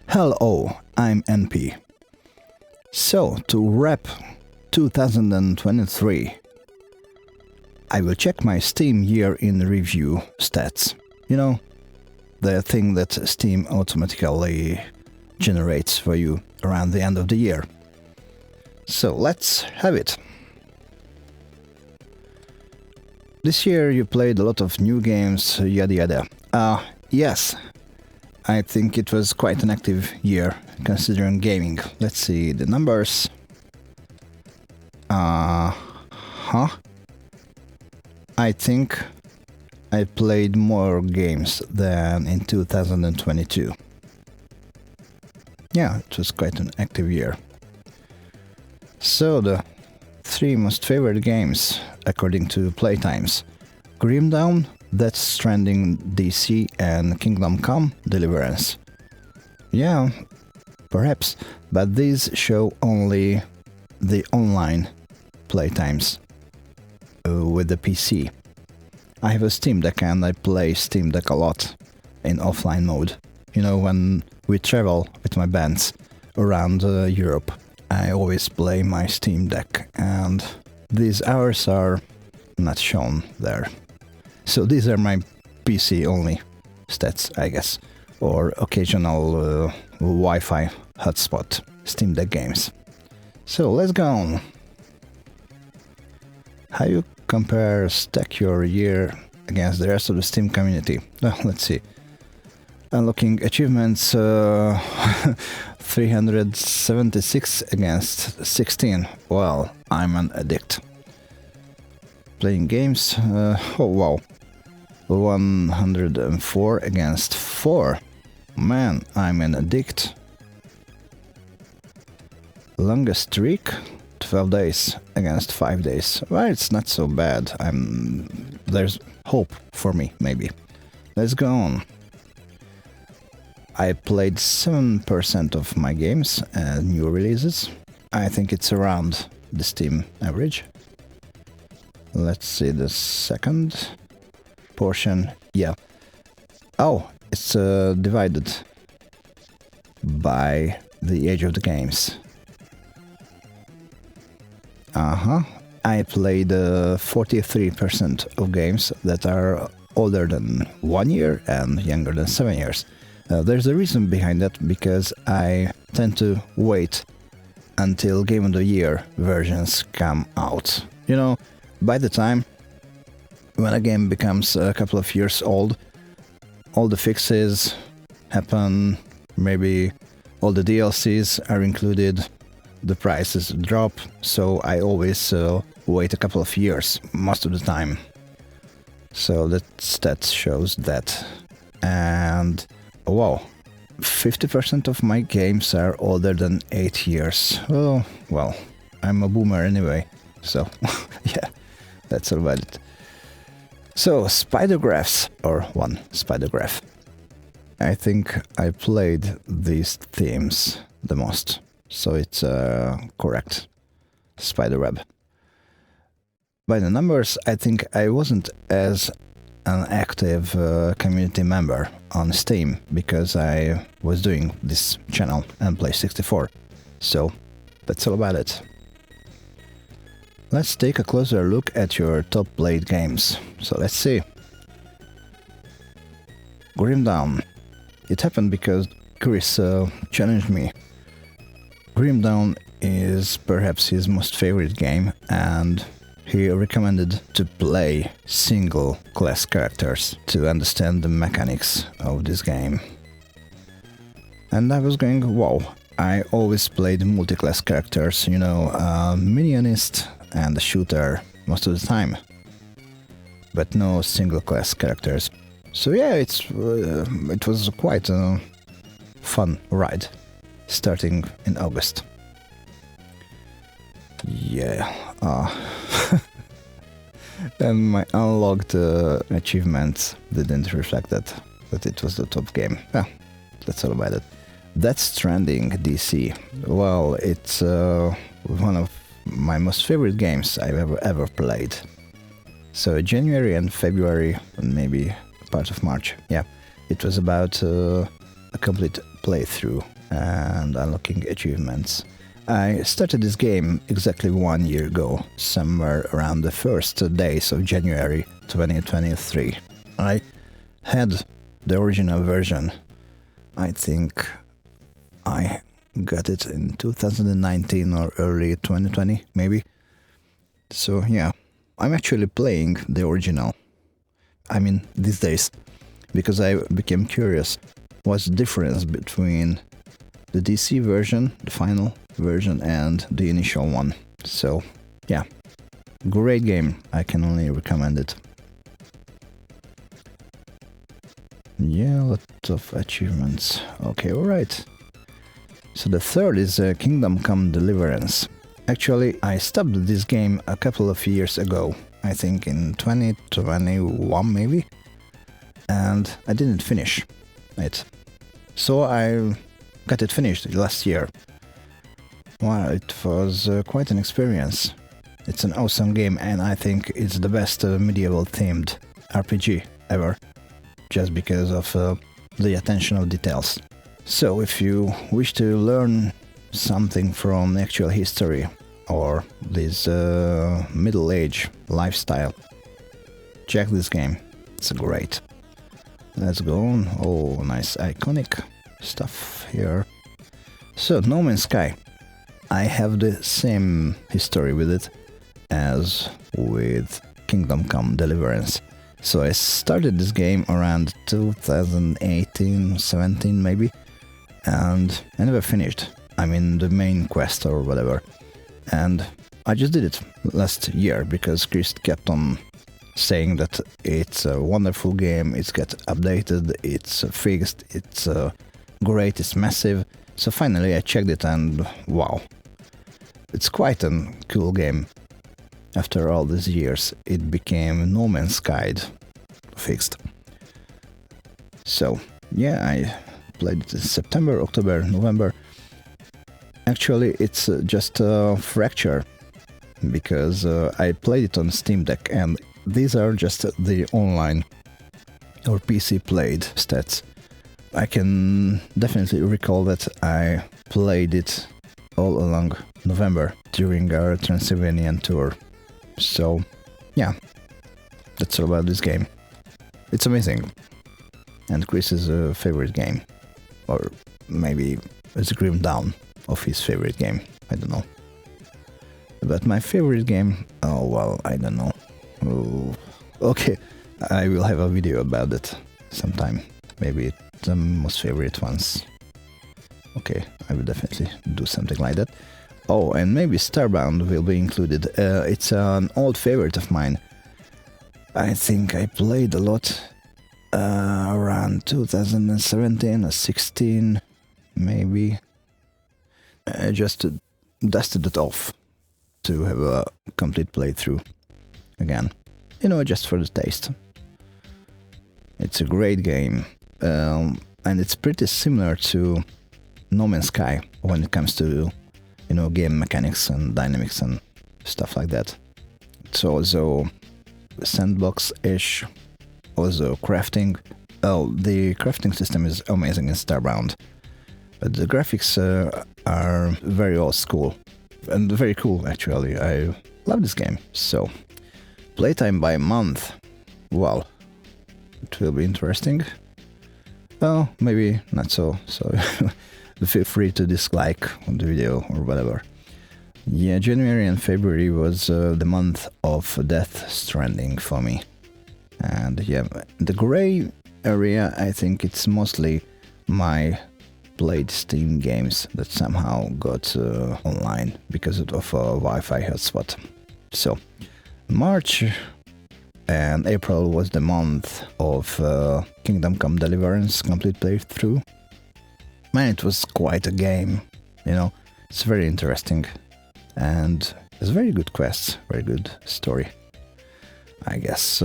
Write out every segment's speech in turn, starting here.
Hello, I'm NP. So, to wrap 2023, I will check my Steam year in review stats. You know, the thing that Steam automatically generates for you around the end of the year. So, let's have it. This year you played a lot of new games, yada yada. Yes. I think it was quite an active year, considering gaming. Let's see the numbers. I think I played more games than in 2022. Yeah, it was quite an active year. So, the 3 most favorite games, according to playtimes. Grim Dawn, Death Stranding DC, and Kingdom Come Deliverance. Yeah, perhaps, but these show only the online playtimes with the PC. I have a Steam Deck and I play Steam Deck a lot in offline mode. You know, when we travel with my bands around Europe, I always play my Steam Deck, and these hours are not shown there. So these are my PC only stats, I guess, or occasional Wi-Fi hotspot Steam Deck games. So let's go on. How you stack your year against the rest of the Steam community? Well, let's see. Unlocking achievements 376 against 16. Well, I'm an addict. Playing games, oh wow. 104 against 4. Man, I'm an addict. Longest streak, 12 days against 5 days. Well, it's not so bad. There's hope for me, maybe. Let's go on. I played 7% of my games, new releases. I think it's around the Steam average. Let's see the second portion. Yeah. Oh, it's divided by the age of the games. I played 43% of games that are older than 1 year and younger than 7 years. There's a reason behind that, because I tend to wait until Game of the Year versions come out. You know, by the time when a game becomes a couple of years old, all the fixes happen, maybe all the DLCs are included, the prices drop, so I always wait a couple of years, most of the time. So that stat shows that. And wow, 50% of my games are older than 8 years. Oh, well, I'm a boomer anyway, so yeah, that's all about it. So, spider-graphs, or one spider-graph. I think I played these themes the most, so it's correct. Spiderweb. By the numbers, I think I wasn't as an active community member on Steam, because I was doing this channel, NPlay64. So, that's all about it. Let's take a closer look at your top played games. So let's see. Grim Dawn. It happened because Chris challenged me. Grim Dawn is perhaps his most favorite game, and he recommended to play single class characters to understand the mechanics of this game. And I was going, wow, I always played multi-class characters, you know, minionist and a shooter most of the time, but no single class characters. So yeah, it was quite a fun ride, starting in August. Yeah, and my unlocked achievements didn't reflect that it was the top game. Yeah, that's all about it. Death Stranding DC. Well, it's one of my most favorite games I've ever played. So January and February, and maybe part of March. Yeah, it was about a complete playthrough and unlocking achievements. I started this game exactly 1 year ago, somewhere around the first days of January 2023. I had the original version. I think I got it in 2019 or early 2020, maybe. So yeah, I'm actually playing the original. I mean, these days, because I became curious what's the difference between the DC version, the final version, and the initial one. So yeah, great game. I can only recommend it. Yeah, a lot of achievements. Okay, alright. So the third is Kingdom Come Deliverance. Actually, I stopped this game a couple of years ago, I think in 2021 maybe, and I didn't finish it. So I got it finished last year. Well, it was quite an experience. It's an awesome game, and I think it's the best medieval themed RPG ever, just because of the attention of details. So if you wish to learn something from actual history or this middle age lifestyle, check this game. It's great. Let's go on. Oh, nice iconic stuff here. So, No Man's Sky. I have the same history with it as with Kingdom Come Deliverance. So I started this game around 2018-17 maybe, and I never finished. I mean the main quest or whatever. And I just did it last year because Chris kept on saying that it's a wonderful game, it's get updated, it's fixed, it's great, it's massive. So finally I checked it and wow, it's quite a cool game. After all these years, it became No Man's Sky fixed. So yeah, I played it in September, October, November. Actually, it's just a fracture because I played it on Steam Deck, and these are just the online or PC played stats. I can definitely recall that I played it all along November during our Transylvanian tour. So yeah, that's all about this game. It's amazing, and Chris's favorite game, or maybe it's Grim Down of his favorite game, I don't know. But my favorite game, oh well, I don't know. Oh, okay, I will have a video about it sometime. Maybe the most favorite ones. Okay, I will definitely do something like that. Oh, and maybe Starbound will be included. It's an old favorite of mine. I think I played a lot around 2017 or 16, maybe. I just dusted it off to have a complete playthrough again. You know, just for the taste. It's a great game, and it's pretty similar to No Man's Sky when it comes to, you know, game mechanics and dynamics and stuff like that. It's also sandbox-ish, also crafting. Oh, the crafting system is amazing in Starbound. But the graphics are very old school and very cool actually. I love this game. So, playtime by month. Well, it will be interesting. Well, maybe not so. So feel free to dislike the video or whatever. Yeah, January and February was the month of Death Stranding for me. And yeah, the gray area, I think it's mostly my played Steam games that somehow got online because of a Wi-Fi hotspot. So, March and April was the month of Kingdom Come Deliverance complete playthrough. Man, it was quite a game, you know, it's very interesting and it's very good quests, very good story. I guess,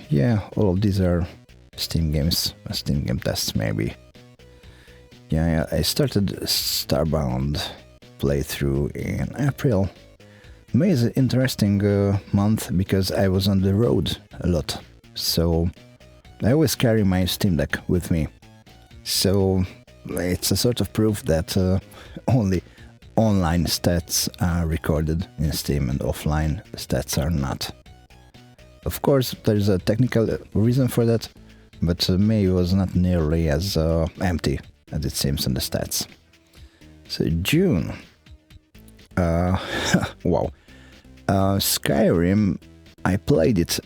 yeah, all of these are Steam games, Steam game tests maybe. Yeah, I started Starbound playthrough in April. May is an interesting month because I was on the road a lot, so I always carry my Steam Deck with me. So it's a sort of proof that only online stats are recorded in Steam and offline stats are not. Of course, there is a technical reason for that, but May was not nearly as empty as it seems in the stats. So June, wow, Skyrim, I played it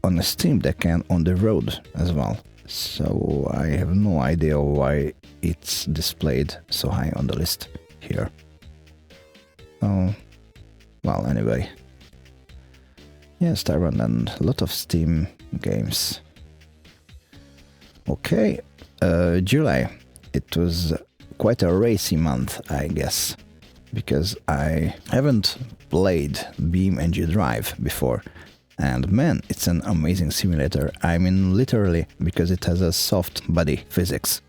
on a Steam Deck and on the road as well, so I have no idea why it's displayed so high on the list here. Oh, well, anyway. Yeah, Starbound and a lot of Steam games. Okay, July. It was quite a racy month, I guess, because I haven't played BeamNG Drive before. And man, it's an amazing simulator. I mean, literally, because it has a soft body physics.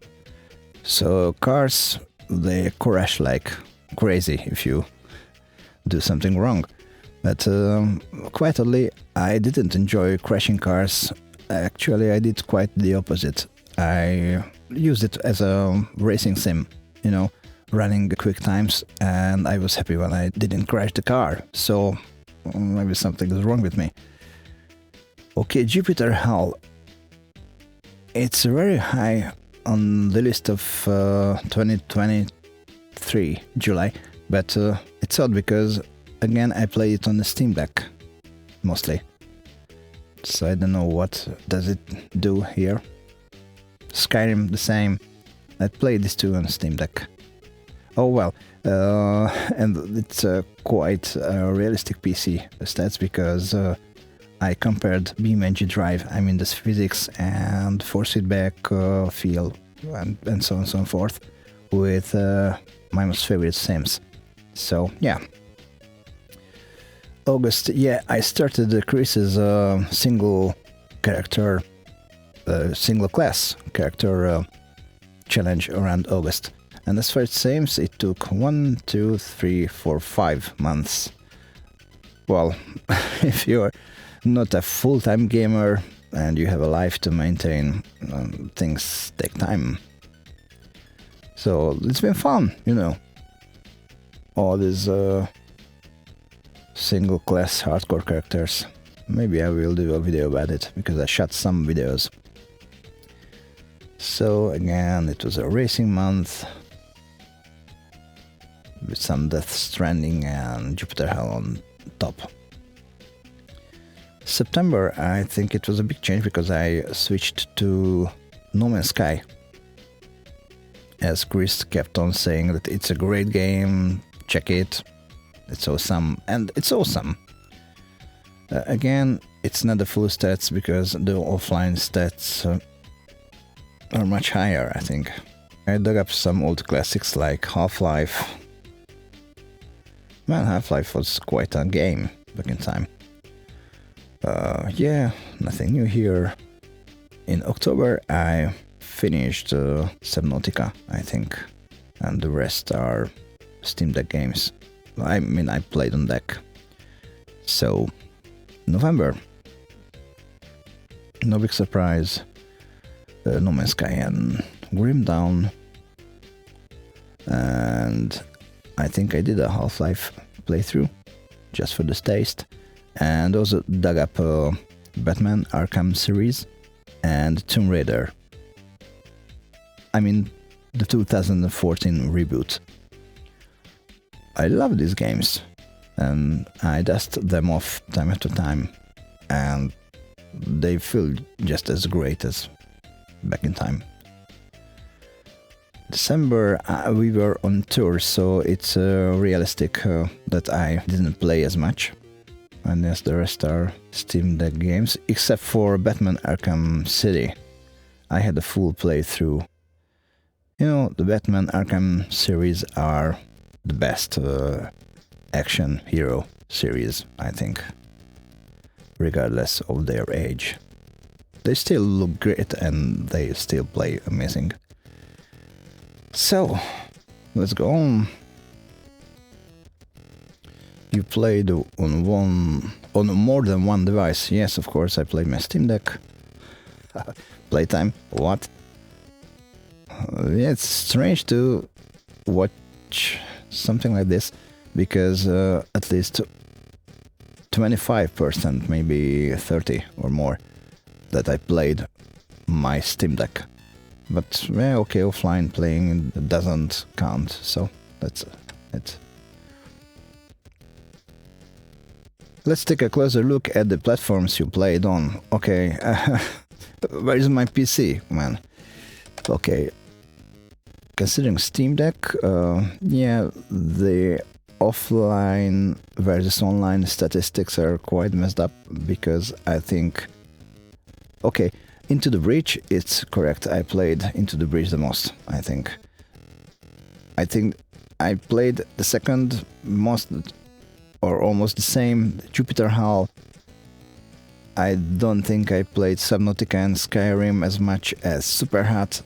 So cars, they crash like crazy if you do something wrong. But quite oddly, I didn't enjoy crashing cars. Actually, I did quite the opposite. I used it as a racing sim, running quick times, and I was happy when I didn't crash the car. So maybe something is wrong with me. Okay, Jupiter Hell. It's very high on the list of 2023 July, but it's odd because again I play it on the Steam Deck mostly, so I don't know what does it do here. Skyrim the same. I played this too on Steam Deck. Oh well, and it's quite realistic PC stats because I compared BeamNG Drive, I mean this physics and force feedback feel and so on and so forth with my most favorite sims. So yeah. August, yeah, I started Chris's single character, single class character challenge around August. And as far as it seems, it took 1, 2, 3, 4, 5 months. Well, if you're not a full-time gamer and you have a life to maintain, things take time. So it's been fun, all these single class hardcore characters. Maybe I will do a video about it because I shot some videos. So again, it was a racing month with some Death Stranding and Jupiter Hell on top. September, I think it was a big change because I switched to No Man's Sky. As Chris kept on saying that it's a great game, check it, it's awesome, and it's awesome. Again, it's not the full stats because the offline stats are much higher, I think. I dug up some old classics like Half-Life. Man, Half-Life was quite a game back in time. Yeah, nothing new here. In October, I finished Subnautica, I think, and the rest are Steam Deck games. I mean, I played on deck. So, November, no big surprise. No Man's Sky and Grim Dawn, and I think I did a Half-Life playthrough just for this taste. And also dug up Batman Arkham series and Tomb Raider. I mean, the 2014 reboot. I love these games, and I dust them off time after time, and they feel just as great as back in time. December, we were on tour, so it's realistic that I didn't play as much. And yes, the rest are Steam Deck games, except for Batman Arkham City. I had a full playthrough. The Batman Arkham series are the best action hero series, I think, regardless of their age. They still look great and they still play amazing. So, let's go on. You played on more than one device. Yes, of course, I played my Steam Deck. Playtime, what? Yeah, it's strange to watch something like this, because at least 25%, maybe 30 or more, that I played my Steam Deck. But yeah, okay, offline playing doesn't count, so that's it. Let's take a closer look at the platforms you played on. Okay, where is my PC, man? Okay, considering Steam Deck, yeah, the offline versus online statistics are quite messed up, because I think, okay, Into the Breach, it's correct, I played Into the Breach the most, I think. I played the second most, or almost the same, Jupiter Hall. I don't think I played Subnautica and Skyrim as much as Superhot.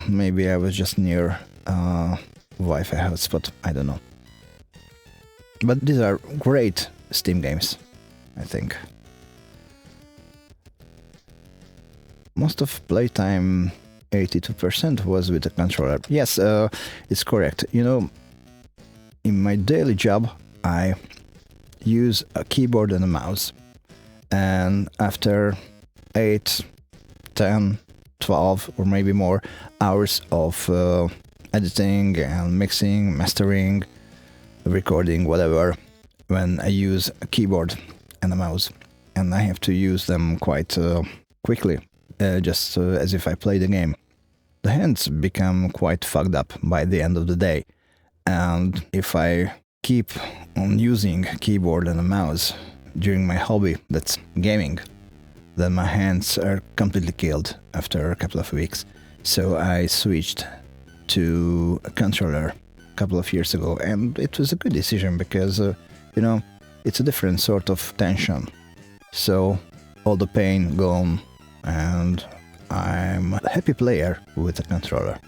Maybe I was just near Wi-Fi hotspot, I don't know. But these are great Steam games, I think. Most of playtime, 82%, was with a controller. Yes, it's correct. You know, in my daily job, I use a keyboard and a mouse. And after 8, 10, 12 or maybe more hours of editing and mixing, mastering, recording, whatever, when I use a keyboard and a mouse, and I have to use them quite quickly, just as if I played a game. The hands become quite fucked up by the end of the day, and if I keep on using a keyboard and a mouse during my hobby, that's gaming, then my hands are completely killed after a couple of weeks. So I switched to a controller a couple of years ago, and it was a good decision because, you know, it's a different sort of tension. So all the pain gone, and I'm a happy player with a controller.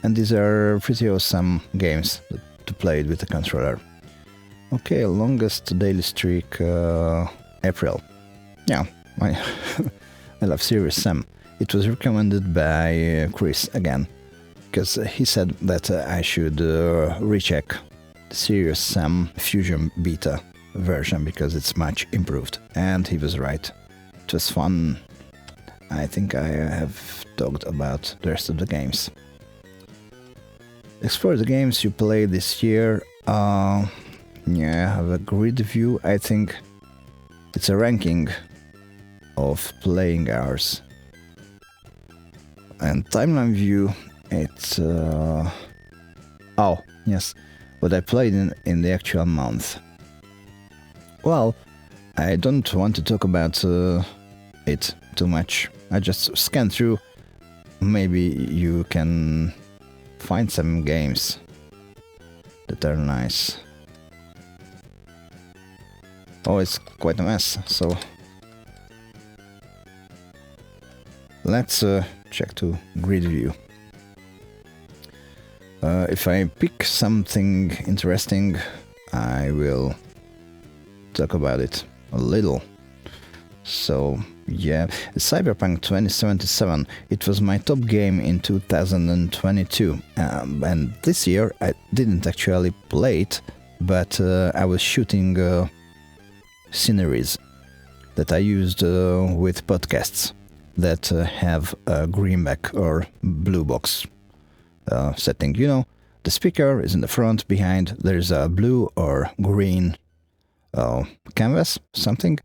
And these are pretty awesome games to play with a controller. Okay, longest daily streak, April. Yeah, I love Serious Sam. It was recommended by Chris again, because he said that I should recheck the Serious Sam Fusion Beta version because it's much improved, and he was right. It was fun. I think I have talked about the rest of the games. Explore the games you played this year. Yeah, I have a grid view. I think it's a ranking of playing hours. And timeline view, it's... oh, yes, what I played in the actual month. Well, I don't want to talk about it too much. I just scan through. Maybe you can find some games that are nice. Oh, it's quite a mess, so let's check to grid view. If I pick something interesting, I will talk about it a little. So yeah, Cyberpunk 2077, it was my top game in 2022, and this year I didn't actually play it, but I was shooting sceneries that I used with podcasts that have a green back or blue box setting. You know, the speaker is in the front, behind there's a blue or green canvas, something,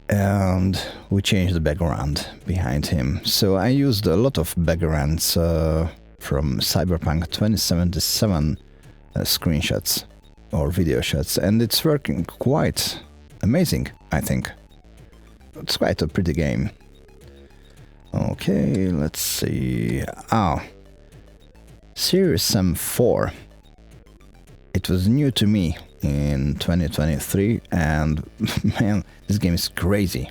and we changed the background behind him. So I used a lot of backgrounds from Cyberpunk 2077 screenshots or video shots, and it's working quite amazing, I think. It's quite a pretty game. Okay, let's see. Serious Sam 4. It was new to me in 2023, and man, this game is crazy.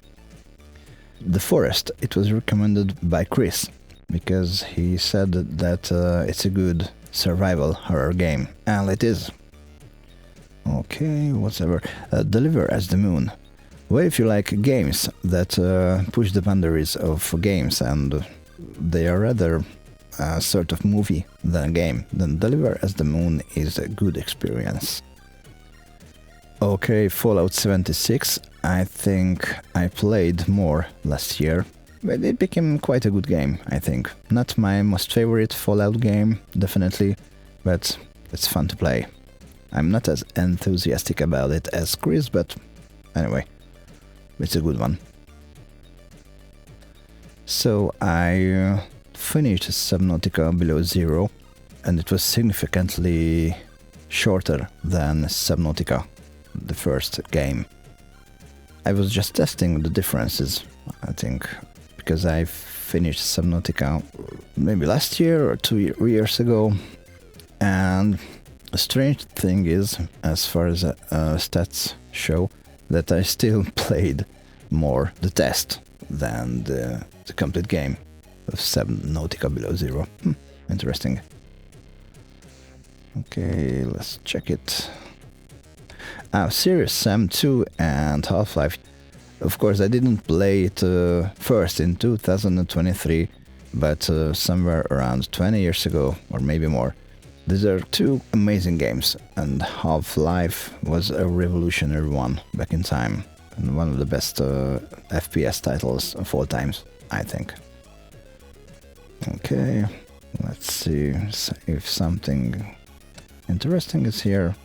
The Forest, it was recommended by Chris, because he said that it's a good survival horror game, and it is. Okay, whatever. Deliver as the Moon. Well, if you like games that push the boundaries of games and they are rather a sort of movie than a game, then Deliver as the Moon is a good experience. Okay, Fallout 76. I think I played more last year, but it became quite a good game, I think. Not my most favorite Fallout game, definitely, but it's fun to play. I'm not as enthusiastic about it as Chris, but anyway, it's a good one. So I finished Subnautica Below Zero, and it was significantly shorter than Subnautica, the first game. I was just testing the differences, I think, because I finished Subnautica maybe last year or 2 years ago, and the strange thing is, as far as stats show, that I still played more the test than the complete game of Subnautica Below Zero. Interesting. Okay, let's check it. Serious Sam 2 and Half-Life. Of course, I didn't play it first in 2023, but somewhere around 20 years ago, or maybe more. These are two amazing games, and Half-Life was a revolutionary one back in time, and one of the best FPS titles of all times, I think. Okay, let's see if something interesting is here.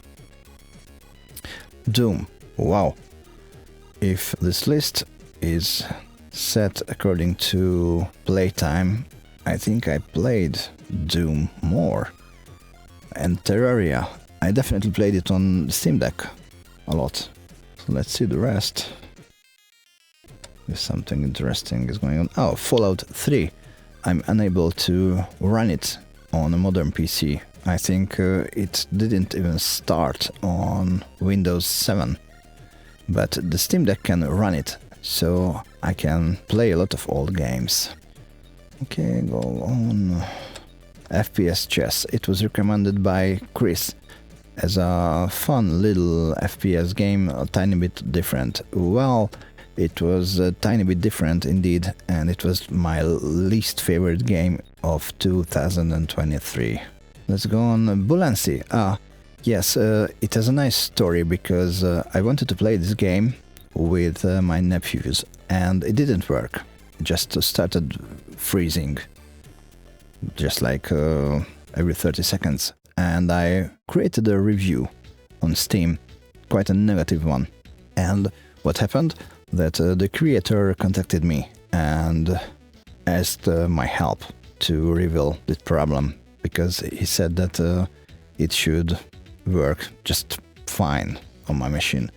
Doom. Wow. If this list is set according to playtime, I think I played Doom more. And Terraria, I definitely played it on Steam Deck a lot. So let's see the rest. If something interesting is going on. Oh, Fallout 3. I'm unable to run it on a modern PC. I think it didn't even start on Windows 7. But the Steam Deck can run it, so I can play a lot of old games. Okay, go on. FPS Chess. It was recommended by Chris as a fun little FPS game, a tiny bit different. Well, it was a tiny bit different indeed, and it was my least favorite game of 2023. Let's go on Bulancy. Yes, it has a nice story because I wanted to play this game with my nephews and it didn't work. It just started freezing, just like every 30 seconds. And I created a review on Steam, quite a negative one. And what happened? That the creator contacted me and asked my help to reveal this problem, because he said that it should work just fine on my machine.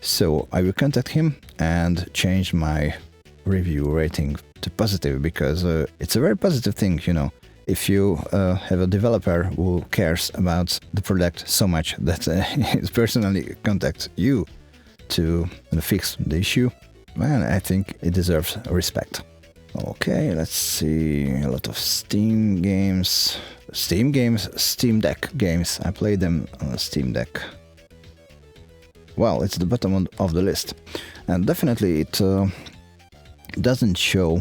So I will contact him and change my review rating to positive, because it's a very positive thing, you know. If you have a developer who cares about the product so much that he personally contacts you to fix the issue, well, I think it deserves respect. Okay, let's see, a lot of Steam games, Steam Deck games. I played them on a Steam Deck. Well, it's the bottom of the list, and definitely it doesn't show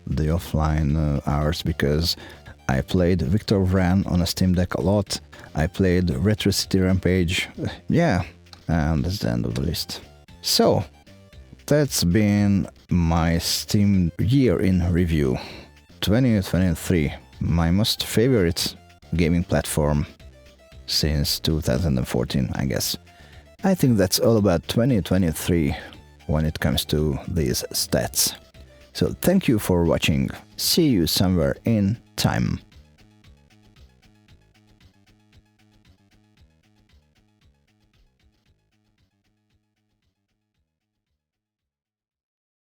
the offline hours, because I played Victor Vran on a Steam Deck a lot. I played Retro City Rampage. Yeah, and that's the end of the list. So that's been my Steam year in review 2023, my most favorite gaming platform since 2014, I guess. I think that's all about 2023 when it comes to these stats. So thank you for watching. See you somewhere in time.